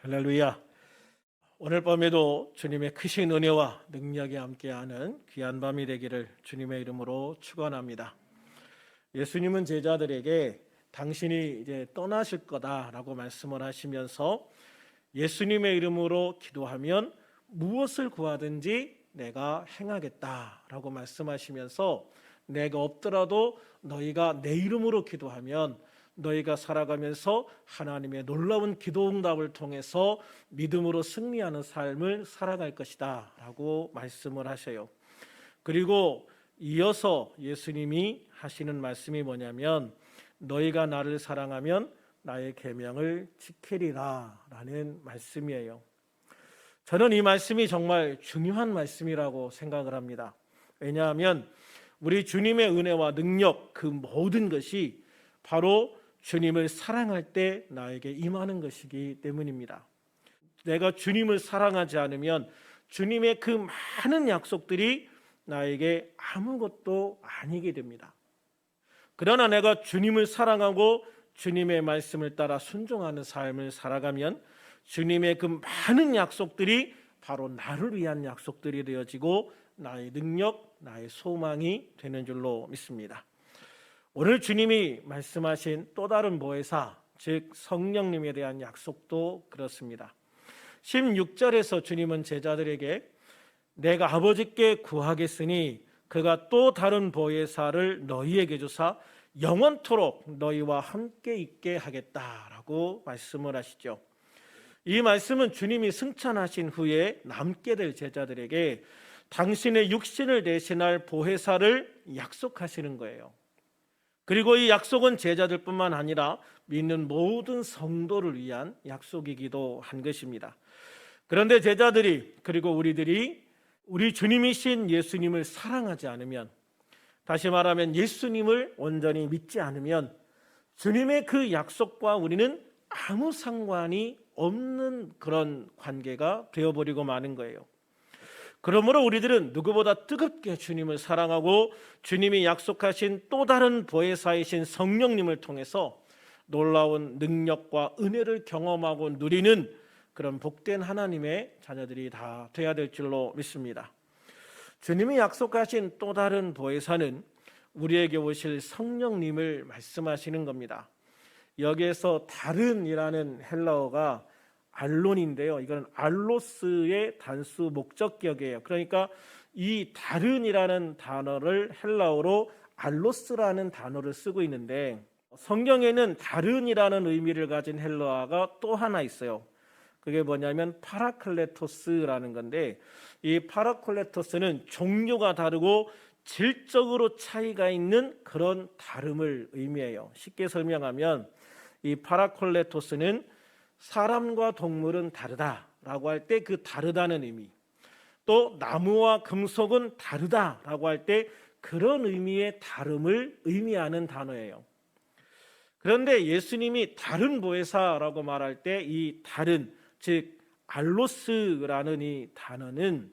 할렐루야. 오늘 밤에도 주님의 크신 은혜와 능력이 함께하는 귀한 밤이 되기를 주님의 이름으로 축원합니다. 예수님은 제자들에게 당신이 이제 떠나실 거다라고 말씀을 하시면서 예수님의 이름으로 기도하면 무엇을 구하든지 내가 행하겠다라고 말씀하시면서 내가 없더라도 너희가 내 이름으로 기도하면 너희가 살아가면서 하나님의 놀라운 기도 응답을 통해서 믿음으로 승리하는 삶을 살아갈 것이다 라고 말씀을 하셔요. 그리고 이어서 예수님이 하시는 말씀이 뭐냐면 너희가 나를 사랑하면 나의 계명을 지키리라 라는 말씀이에요. 저는 이 말씀이 정말 중요한 말씀이라고 생각을 합니다. 왜냐하면 우리 주님의 은혜와 능력 그 모든 것이 바로 주님을 사랑할 때 나에게 임하는 것이기 때문입니다. 내가 주님을 사랑하지 않으면 주님의 그 많은 약속들이 나에게 아무것도 아니게 됩니다. 그러나 내가 주님을 사랑하고 주님의 말씀을 따라 순종하는 삶을 살아가면 주님의 그 많은 약속들이 바로 나를 위한 약속들이 되어지고 나의 능력, 나의 소망이 되는 줄로 믿습니다. 오늘 주님이 말씀하신 또 다른 보혜사, 즉 성령님에 대한 약속도 그렇습니다. 16절에서 주님은 제자들에게 내가 아버지께 구하겠으니 그가 또 다른 보혜사를 너희에게 주사 영원토록 너희와 함께 있게 하겠다라고 말씀을 하시죠. 이 말씀은 주님이 승천하신 후에 남게 될 제자들에게 당신의 육신을 대신할 보혜사를 약속하시는 거예요. 그리고 이 약속은 제자들뿐만 아니라 믿는 모든 성도를 위한 약속이기도 한 것입니다. 그런데 제자들이 그리고 우리들이 우리 주님이신 예수님을 사랑하지 않으면, 다시 말하면 예수님을 온전히 믿지 않으면 주님의 그 약속과 우리는 아무 상관이 없는 그런 관계가 되어버리고 마는 거예요. 그러므로 우리들은 누구보다 뜨겁게 주님을 사랑하고 주님이 약속하신 또 다른 보혜사이신 성령님을 통해서 놀라운 능력과 은혜를 경험하고 누리는 그런 복된 하나님의 자녀들이 다 되어야 될 줄로 믿습니다. 주님이 약속하신 또 다른 보혜사는 우리에게 오실 성령님을 말씀하시는 겁니다. 여기에서 다른이라는 헬라어가 알론인데요. 이건 알로스의 단수 목적격이에요. 그러니까 이 다른이라는 단어를 헬라어로 알로스라는 단어를 쓰고 있는데 성경에는 다른이라는 의미를 가진 헬라어가 또 하나 있어요. 그게 뭐냐면 파라클레토스라는 건데 이 파라클레토스는 종류가 다르고 질적으로 차이가 있는 그런 다름을 의미해요. 쉽게 설명하면 이 파라클레토스는 사람과 동물은 다르다라고 할 때 그 다르다는 의미, 또 나무와 금속은 다르다라고 할 때 그런 의미의 다름을 의미하는 단어예요. 그런데 예수님이 다른 보혜사라고 말할 때 이 다른, 즉 알로스라는 이 단어는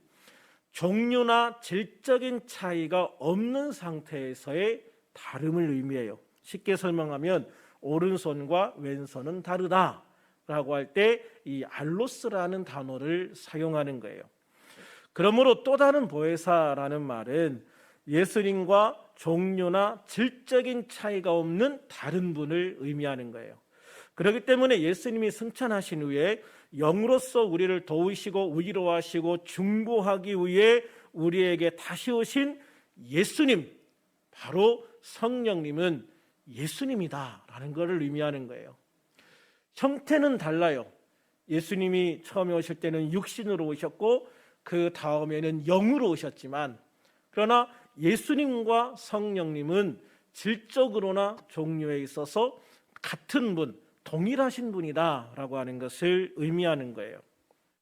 종류나 질적인 차이가 없는 상태에서의 다름을 의미해요. 쉽게 설명하면 오른손과 왼손은 다르다 라고 할 때 이 알로스라는 단어를 사용하는 거예요. 그러므로 또 다른 보혜사라는 말은 예수님과 종류나 질적인 차이가 없는 다른 분을 의미하는 거예요. 그렇기 때문에 예수님이 승천하신 후에 영으로서 우리를 도우시고 위로하시고 중보하기 위해 우리에게 다시 오신 예수님, 바로 성령님은 예수님이다라는 것을 의미하는 거예요. 형태는 달라요. 예수님이 처음에 오실 때는 육신으로 오셨고 그 다음에는 영으로 오셨지만, 그러나 예수님과 성령님은 질적으로나 종류에 있어서 같은 분, 동일하신 분이다라고 하는 것을 의미하는 거예요.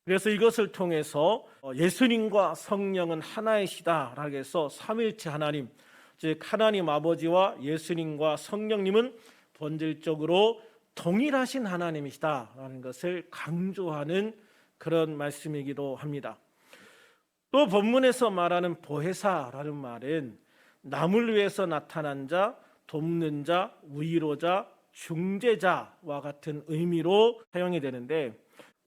그래서 이것을 통해서 예수님과 성령은 하나이시다라고 해서 삼위일체 하나님, 즉 하나님 아버지와 예수님과 성령님은 본질적으로 동일하신 하나님이시다라는 것을 강조하는 그런 말씀이기도 합니다. 또 본문에서 말하는 보혜사라는 말은 남을 위해서 나타난 자, 돕는 자, 위로자, 중재자와 같은 의미로 사용이 되는데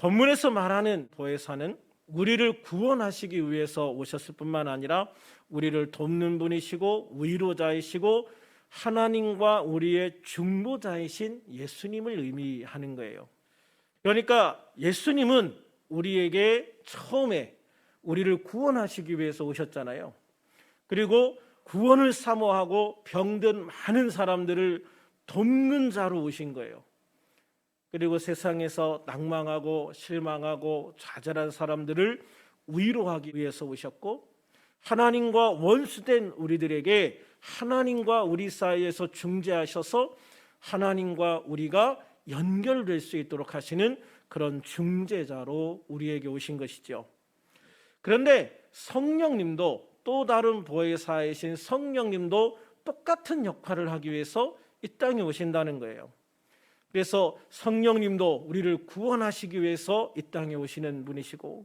본문에서 말하는 보혜사는 우리를 구원하시기 위해서 오셨을 뿐만 아니라 우리를 돕는 분이시고 위로자이시고 하나님과 우리의 중보자이신 예수님을 의미하는 거예요. 그러니까 예수님은 우리에게 처음에 우리를 구원하시기 위해서 오셨잖아요. 그리고 구원을 사모하고 병든 많은 사람들을 돕는 자로 오신 거예요. 그리고 세상에서 낭망하고 실망하고 좌절한 사람들을 위로하기 위해서 오셨고, 하나님과 원수된 우리들에게 하나님과 우리 사이에서 중재하셔서 하나님과 우리가 연결될 수 있도록 하시는 그런 중재자로 우리에게 오신 것이죠. 그런데 성령님도, 또 다른 보혜사이신 성령님도 똑같은 역할을 하기 위해서 이 땅에 오신다는 거예요. 그래서 성령님도 우리를 구원하시기 위해서 이 땅에 오시는 분이시고,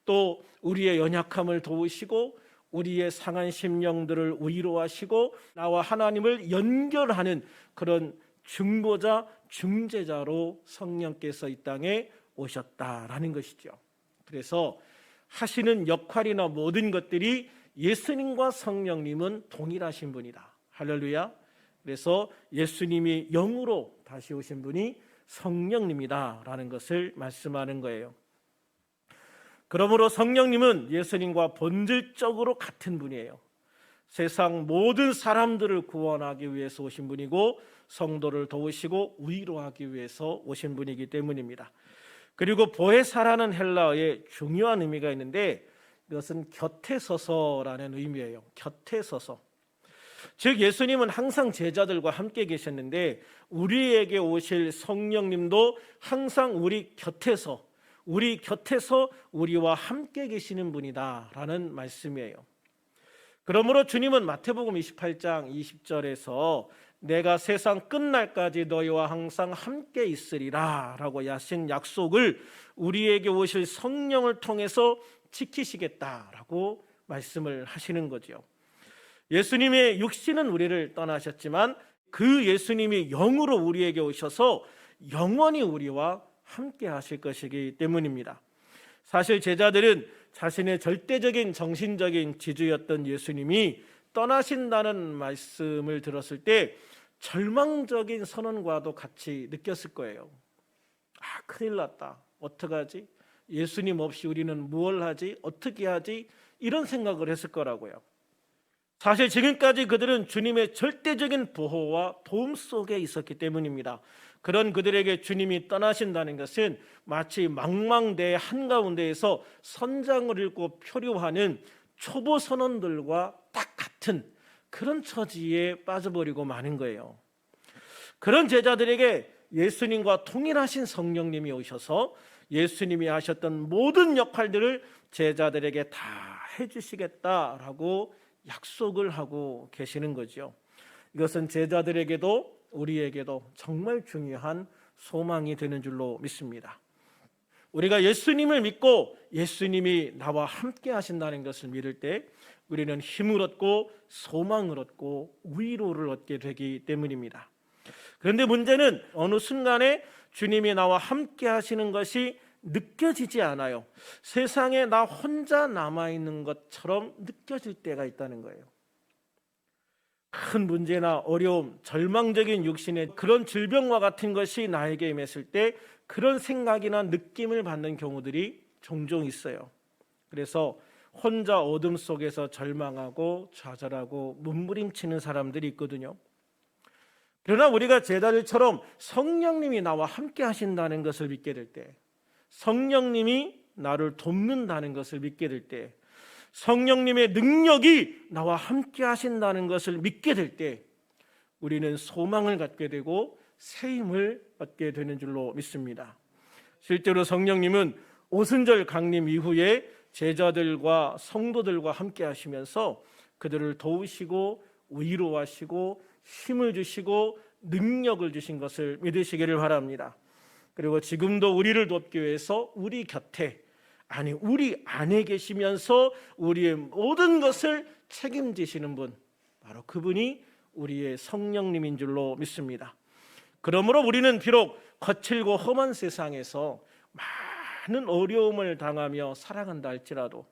또 우리의 연약함을 도우시고 우리의 상한 심령들을 위로하시고 나와 하나님을 연결하는 그런 중보자, 중재자로 성령께서 이 땅에 오셨다라는 것이죠. 그래서 하시는 역할이나 모든 것들이 예수님과 성령님은 동일하신 분이다. 할렐루야. 그래서 예수님이 영으로 다시 오신 분이 성령님이다라는 것을 말씀하는 거예요. 그러므로 성령님은 예수님과 본질적으로 같은 분이에요. 세상 모든 사람들을 구원하기 위해서 오신 분이고 성도를 도우시고 위로하기 위해서 오신 분이기 때문입니다. 그리고 보혜사라는 헬라어에 중요한 의미가 있는데 이것은 곁에 서서라는 의미예요. 곁에 서서. 즉 예수님은 항상 제자들과 함께 계셨는데 우리에게 오실 성령님도 항상 우리 곁에서 우리와 함께 계시는 분이다라는 말씀이에요. 그러므로 주님은 마태복음 28장 20절에서 내가 세상 끝날까지 너희와 항상 함께 있으리라 라고 하신 약속을 우리에게 오실 성령을 통해서 지키시겠다라고 말씀을 하시는 거죠. 예수님의 육신은 우리를 떠나셨지만 그 예수님이 영으로 우리에게 오셔서 영원히 우리와 함께 하실 것이기 때문입니다. 사실 제자들은 자신의 절대적인 정신적인 지주였던 예수님이 떠나신다는 말씀을 들었을 때 절망적인 선언과도 같이 느꼈을 거예요. 큰일 났다. 어떡하지? 예수님 없이 우리는 무엇을 하지? 어떻게 하지? 이런 생각을 했을 거라고요. 사실 지금까지 그들은 주님의 절대적인 보호와 도움 속에 있었기 때문입니다. 그런 그들에게 주님이 떠나신다는 것은 마치 망망대해 한가운데에서 선장을 읽고 표류하는 초보 선원들과 딱 같은 그런 처지에 빠져버리고 마는 거예요. 그런 제자들에게 예수님과 동일하신 성령님이 오셔서 예수님이 하셨던 모든 역할들을 제자들에게 다 해주시겠다라고 약속을 하고 계시는 거죠. 이것은 제자들에게도 우리에게도 정말 중요한 소망이 되는 줄로 믿습니다. 우리가 예수님을 믿고 예수님이 나와 함께 하신다는 것을 믿을 때 우리는 힘을 얻고 소망을 얻고 위로를 얻게 되기 때문입니다. 그런데 문제는 어느 순간에 주님이 나와 함께 하시는 것이 느껴지지 않아요. 세상에 나 혼자 남아있는 것처럼 느껴질 때가 있다는 거예요. 큰 문제나 어려움, 절망적인 육신의 그런 질병과 같은 것이 나에게 임했을 때 그런 생각이나 느낌을 받는 경우들이 종종 있어요. 그래서 혼자 어둠 속에서 절망하고 좌절하고 몸부림치는 사람들이 있거든요. 그러나 우리가 제자들처럼 성령님이 나와 함께 하신다는 것을 믿게 될 때, 성령님이 나를 돕는다는 것을 믿게 될 때, 성령님의 능력이 나와 함께 하신다는 것을 믿게 될 때 우리는 소망을 갖게 되고 새 힘을 얻게 되는 줄로 믿습니다. 실제로 성령님은 오순절 강림 이후에 제자들과 성도들과 함께 하시면서 그들을 도우시고 위로하시고 힘을 주시고 능력을 주신 것을 믿으시기를 바랍니다. 그리고 지금도 우리를 돕기 위해서 우리 곁에, 우리 안에 계시면서 우리의 모든 것을 책임지시는 분, 바로 그분이 우리의 성령님인 줄로 믿습니다. 그러므로 우리는 비록 거칠고 험한 세상에서 많은 어려움을 당하며 살아간다 할지라도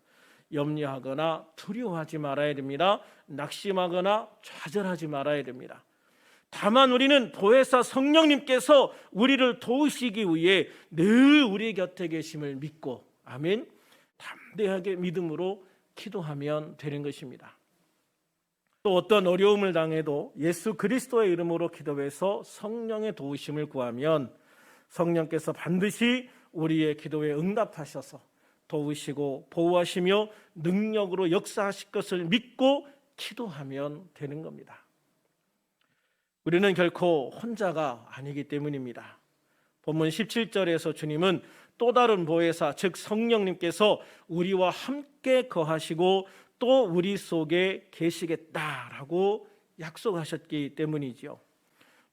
염려하거나 두려워하지 말아야 됩니다. 낙심하거나 좌절하지 말아야 됩니다. 다만 우리는 보혜사 성령님께서 우리를 도우시기 위해 늘 우리 곁에 계심을 믿고, 아멘, 담대하게 믿음으로 기도하면 되는 것입니다. 또 어떤 어려움을 당해도 예수 그리스도의 이름으로 기도해서 성령의 도우심을 구하면 성령께서 반드시 우리의 기도에 응답하셔서 도우시고 보호하시며 능력으로 역사하실 것을 믿고 기도하면 되는 겁니다. 우리는 결코 혼자가 아니기 때문입니다. 본문 17절에서 주님은 또 다른 보혜사, 즉 성령님께서 우리와 함께 거하시고 또 우리 속에 계시겠다라고 약속하셨기 때문이지요.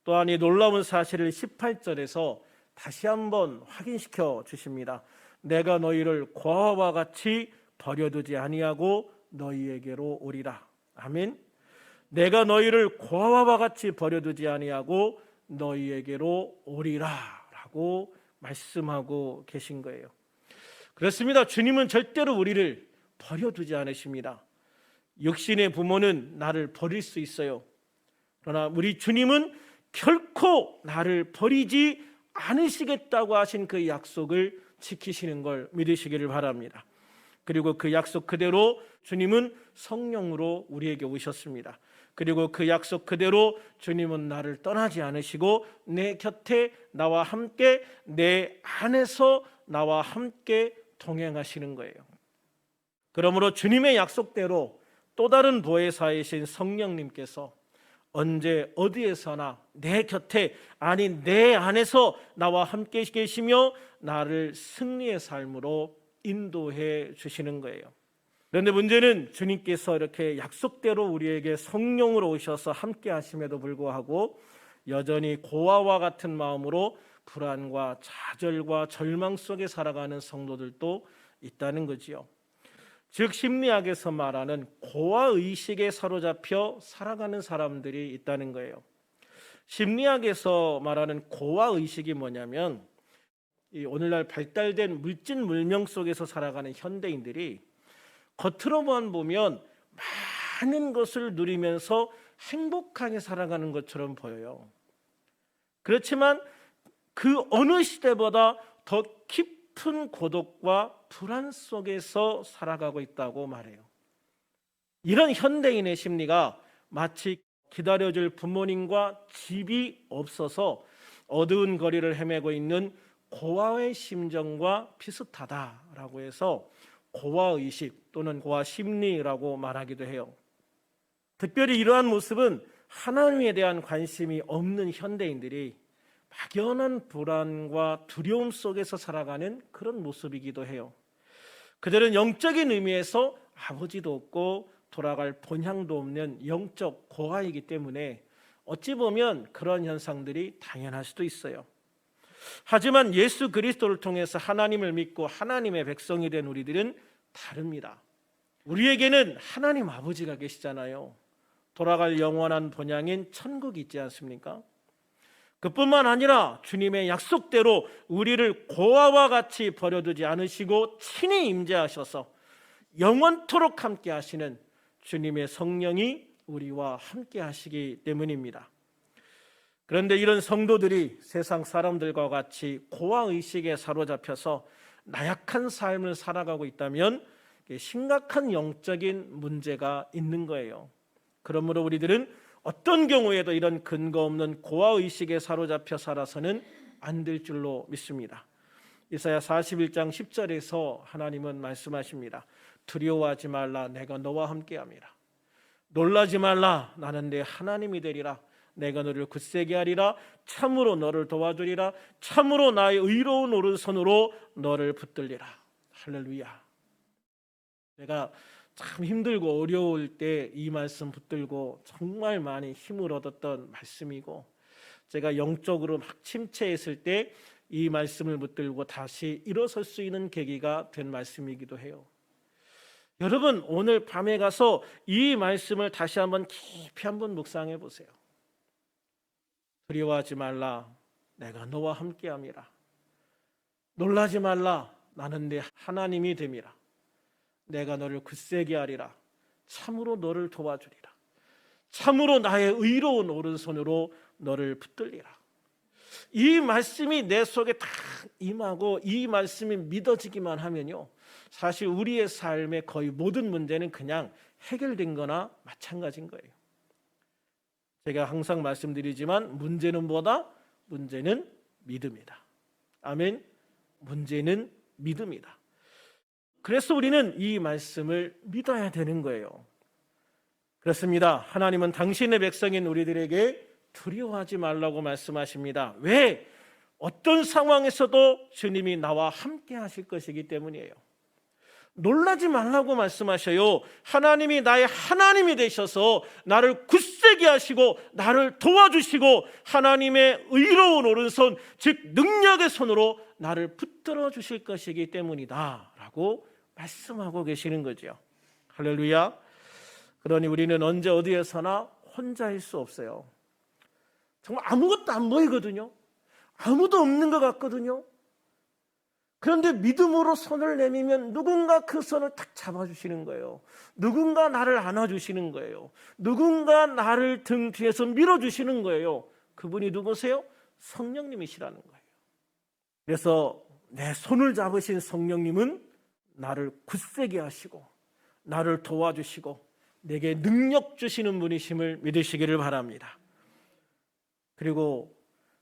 또한 이 놀라운 사실을 18절에서 다시 한번 확인시켜 주십니다. 내가 너희를 고아와 같이 버려두지 아니하고 너희에게로 오리라. 아멘. 내가 너희를 고아와 같이 버려두지 아니하고 너희에게로 오리라라고 말씀하고 계신 거예요. 그렇습니다. 주님은 절대로 우리를 버려두지 않으십니다. 육신의 부모는 나를 버릴 수 있어요. 그러나 우리 주님은 결코 나를 버리지 않으시겠다고 하신 그 약속을 지키시는 걸 믿으시기를 바랍니다. 그리고 그 약속 그대로 주님은 성령으로 우리에게 오셨습니다. 그리고 그 약속 그대로 주님은 나를 떠나지 않으시고 내 곁에 나와 함께, 내 안에서 나와 함께 동행하시는 거예요. 그러므로 주님의 약속대로 또 다른 보혜사이신 성령님께서 언제 어디에서나 내 곁에, 아니 내 안에서 나와 함께 계시며 나를 승리의 삶으로 인도해 주시는 거예요. 그런데 문제는 주님께서 이렇게 약속대로 우리에게 성령으로 오셔서 함께 하심에도 불구하고 여전히 고아와 같은 마음으로 불안과 좌절과 절망 속에 살아가는 성도들도 있다는 거지요. 즉 심리학에서 말하는 고아의식에 사로잡혀 살아가는 사람들이 있다는 거예요. 심리학에서 말하는 고아의식이 뭐냐면 이 오늘날 발달된 물질 문명 속에서 살아가는 현대인들이 겉으로만 보면 많은 것을 누리면서 행복하게 살아가는 것처럼 보여요. 그렇지만 그 어느 시대보다 더 깊은 고독과 불안 속에서 살아가고 있다고 말해요. 이런 현대인의 심리가 마치 기다려줄 부모님과 집이 없어서 어두운 거리를 헤매고 있는 고아의 심정과 비슷하다라고 해서 고아의식 또는 고아심리라고 말하기도 해요. 특별히 이러한 모습은 하나님에 대한 관심이 없는 현대인들이 막연한 불안과 두려움 속에서 살아가는 그런 모습이기도 해요. 그들은 영적인 의미에서 아버지도 없고 돌아갈 본향도 없는 영적 고아이기 때문에 어찌 보면 그런 현상들이 당연할 수도 있어요. 하지만 예수 그리스도를 통해서 하나님을 믿고 하나님의 백성이 된 우리들은 다릅니다. 우리에게는 하나님 아버지가 계시잖아요. 돌아갈 영원한 본향인 천국이 있지 않습니까? 그뿐만 아니라 주님의 약속대로 우리를 고아와 같이 버려두지 않으시고 친히 임재하셔서 영원토록 함께 하시는 주님의 성령이 우리와 함께 하시기 때문입니다. 그런데 이런 성도들이 세상 사람들과 같이 고아의식에 사로잡혀서 나약한 삶을 살아가고 있다면 심각한 영적인 문제가 있는 거예요. 그러므로 우리들은 어떤 경우에도 이런 근거 없는 고아의식에 사로잡혀 살아서는 안 될 줄로 믿습니다. 이사야 41장 10절에서 하나님은 말씀하십니다. 두려워하지 말라, 내가 너와 함께함이라. 놀라지 말라, 나는 내 하나님이 되리라. 내가 너를 굳세게 하리라. 참으로 너를 도와주리라. 참으로 나의 의로운 오른손으로 너를 붙들리라. 할렐루야. 내가 참 힘들고 어려울 때 이 말씀 붙들고 정말 많이 힘을 얻었던 말씀이고, 제가 영적으로 막 침체했을 때 이 말씀을 붙들고 다시 일어설 수 있는 계기가 된 말씀이기도 해요. 여러분, 오늘 밤에 가서 이 말씀을 다시 한번 깊이 한번 묵상해 보세요. 두려워하지 말라, 내가 너와 함께함이라. 놀라지 말라, 나는 네 하나님이 됨이라. 내가 너를 굳세게 하리라. 참으로 너를 도와주리라. 참으로 나의 의로운 오른손으로 너를 붙들리라. 이 말씀이 내 속에 다 임하고 이 말씀이 믿어지기만 하면요, 사실 우리의 삶의 거의 모든 문제는 그냥 해결된 거나 마찬가지인 거예요. 제가 항상 말씀드리지만 문제는 뭐다? 문제는 믿음이다. 아멘. 문제는 믿음이다. 그래서 우리는 이 말씀을 믿어야 되는 거예요. 그렇습니다. 하나님은 당신의 백성인 우리들에게 두려워하지 말라고 말씀하십니다. 왜? 어떤 상황에서도 주님이 나와 함께 하실 것이기 때문이에요. 놀라지 말라고 말씀하셔요. 하나님이 나의 하나님이 되셔서 나를 굳세게 하시고 나를 도와주시고 하나님의 의로운 오른손, 즉 능력의 손으로 나를 붙들어 주실 것이기 때문이다 라고 말씀하고 계시는 거죠. 할렐루야. 그러니 우리는 언제 어디에서나 혼자일 수 없어요. 정말 아무것도 안 보이거든요. 아무도 없는 것 같거든요. 그런데 믿음으로 손을 내밀면 누군가 그 손을 탁 잡아주시는 거예요. 누군가 나를 안아주시는 거예요. 누군가 나를 등 뒤에서 밀어주시는 거예요. 그분이 누구세요? 성령님이시라는 거예요. 그래서 내 손을 잡으신 성령님은 나를 굳세게 하시고 나를 도와주시고 내게 능력 주시는 분이심을 믿으시기를 바랍니다. 그리고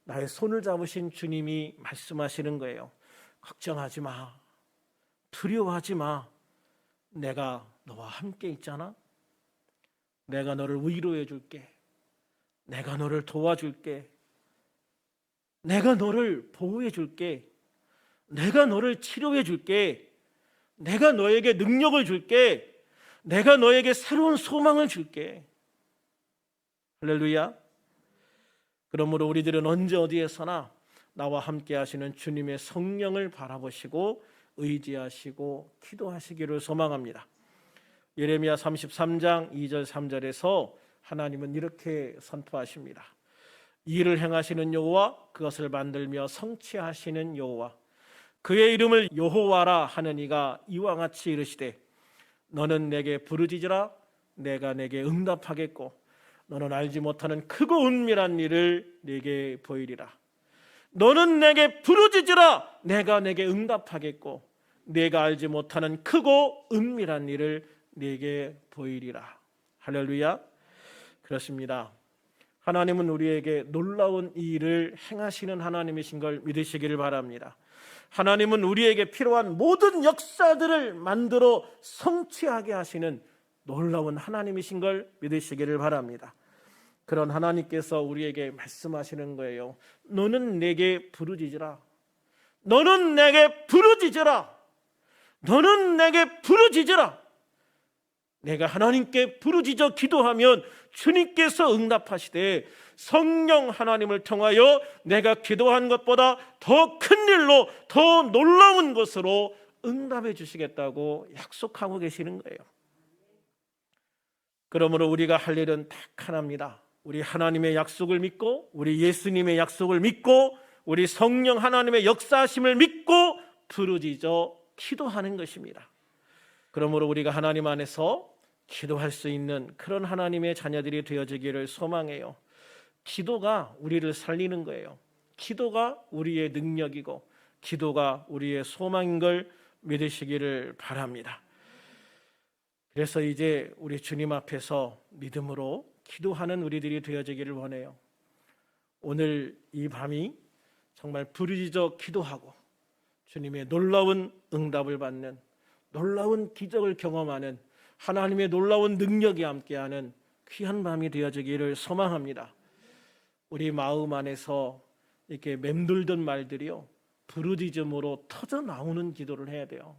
나의 손을 잡으신 주님이 말씀하시는 거예요. 걱정하지 마. 두려워하지 마. 내가 너와 함께 있잖아. 내가 너를 위로해 줄게. 내가 너를 도와줄게. 내가 너를 보호해 줄게. 내가 너를 치료해 줄게. 내가 너에게 능력을 줄게. 내가 너에게 새로운 소망을 줄게. 할렐루야. 그러므로 우리들은 언제 어디에서나 나와 함께 하시는 주님의 성령을 바라보시고 의지하시고 기도하시기를 소망합니다. 예레미야 33장 2절 3절에서 하나님은 이렇게 선포하십니다. 일을 행하시는 여호와, 그것을 만들며 성취하시는 여호와, 그의 이름을 여호와라 하는 이가 이와 같이 이르시되 너는 내게 부르짖으라. 내가 내게 응답하겠고 너는 알지 못하는 크고 은밀한 일을 내게 보이리라. 너는 내게 부르짖으라. 내가 내게 응답하겠고 내가 알지 못하는 크고 은밀한 일을 내게 보이리라. 할렐루야. 그렇습니다. 하나님은 우리에게 놀라운 이 일을 행하시는 하나님이신 걸 믿으시기를 바랍니다. 하나님은 우리에게 필요한 모든 역사들을 만들어 성취하게 하시는 놀라운 하나님이신 걸 믿으시기를 바랍니다. 그런 하나님께서 우리에게 말씀하시는 거예요. 너는 내게 부르짖으라. 너는 내게 부르짖으라. 너는 내게 부르짖으라. 내가 하나님께 부르짖어 기도하면 주님께서 응답하시되 성령 하나님을 통하여 내가 기도한 것보다 더 큰 일로 더 놀라운 것으로 응답해 주시겠다고 약속하고 계시는 거예요. 그러므로 우리가 할 일은 딱 하나입니다. 우리 하나님의 약속을 믿고 우리 예수님의 약속을 믿고 우리 성령 하나님의 역사하심을 믿고 부르짖어 기도하는 것입니다. 그러므로 우리가 하나님 안에서 기도할 수 있는 그런 하나님의 자녀들이 되어지기를 소망해요. 기도가 우리를 살리는 거예요. 기도가 우리의 능력이고 기도가 우리의 소망인 걸 믿으시기를 바랍니다. 그래서 이제 우리 주님 앞에서 믿음으로 기도하는 우리들이 되어지기를 원해요. 오늘 이 밤이 정말 부르짖어 기도하고 주님의 놀라운 응답을 받는, 놀라운 기적을 경험하는, 하나님의 놀라운 능력이 함께하는 귀한 밤이 되어지기를 소망합니다. 우리 마음 안에서 이렇게 맴돌던 말들이요, 부르짖음으로 터져 나오는 기도를 해야 돼요.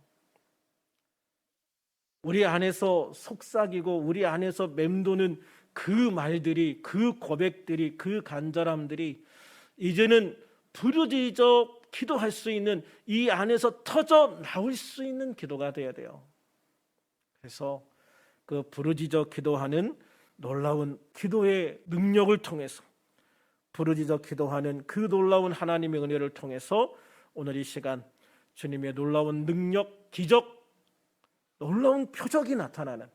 우리 안에서 속삭이고 우리 안에서 맴도는 그 말들이, 그 고백들이, 그 간절함들이 이제는 부르짖어 기도할 수 있는, 이 안에서 터져 나올 수 있는 기도가 되어야 돼요. 그래서 그 부르짖어 기도하는 놀라운 기도의 능력을 통해서, 부르짖어 기도하는 그 놀라운 하나님의 은혜를 통해서 오늘 이 시간 주님의 놀라운 능력, 기적, 놀라운 표적이 나타나는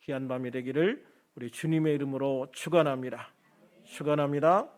귀한 밤이 되기를 우리 주님의 이름으로 축원합니다. 축원합니다.